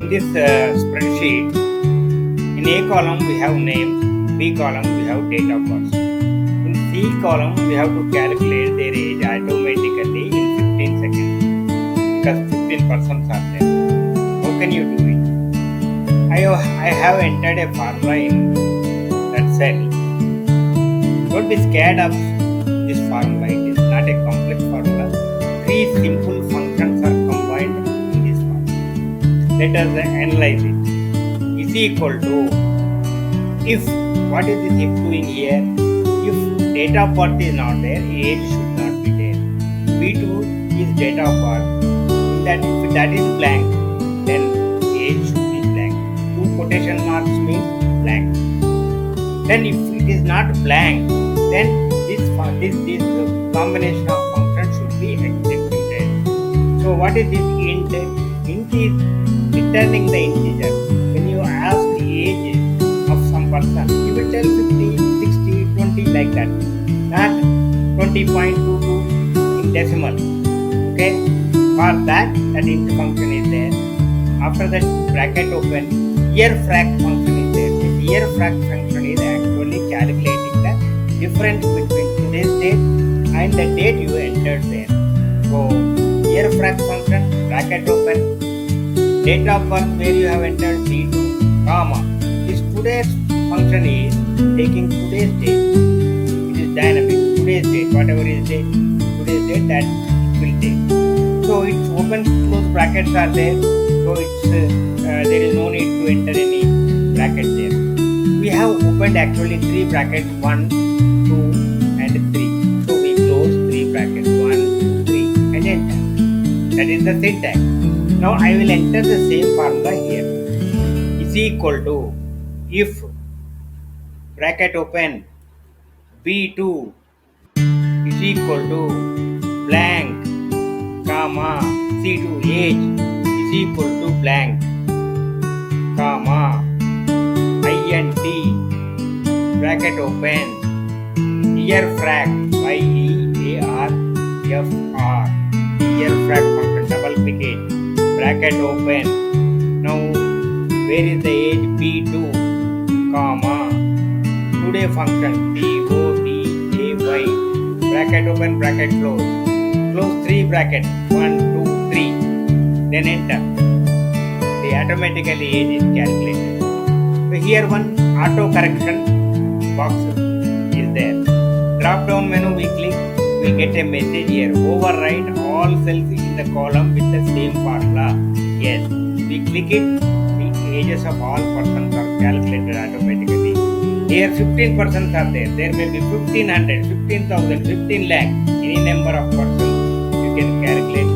In this spreadsheet, in A column we have names, B column we have date of birth. In C column we have to calculate their age automatically in 15 seconds because 15 persons are there. How can you do it? I have entered a formula in that cell. Don't be scared of this formula. It is not a complex formula. Three simple functions are combined in this formula. Let us analyze it. Is equal to, if, what is this if doing here? If date of birth is not there, age should not be there. B2 is date of birth. If that is blank, then age should be blank. Two quotation marks means blank. Then if it is not blank, then this combination of functions should be executed. So what is this int? Int is returning the integer. When you ask the age of some person, he will tell 50, 60, 20 like that. Not 20.22 in decimal. Okay? For that int function is there. After that, bracket open, YEARFRAC function is there. This YEARFRAC function is actually calculating the difference between today's date and the date you entered there. So, YEARFRAC function, bracket open, date of birth where you have entered B2, comma. This today's function is taking today's date. It is dynamic. Today's date, whatever is date, today's date, that it will take. So its open close brackets are there. So there is no need to enter any bracket there. We have opened actually three brackets, 1, 2 and 3. So we close three brackets, 1, 2, 3 and enter. That is the syntax. Now I will enter the same formula here. Is equal to, if, bracket open, B2 is equal to blank, comma, C2 age is equal to blank, comma, INT, bracket open, YEARFRAC, YEARFR, YEARFRAC function, double click it, bracket open. Now where is the age? B2, comma, today function, TODAY, bracket open, bracket close. Close three brackets, 1, 2, 3, then enter. The automatically age is calculated. So here one auto correction box is there. Drop down menu we click, we get a message here. Overwrite all cells in the column with the same formula. Yes, we click it, the ages of all persons are calculated automatically. Here 15 persons are there. There may be 1500, 15,000, 15 lakh, any number of persons. You can calculate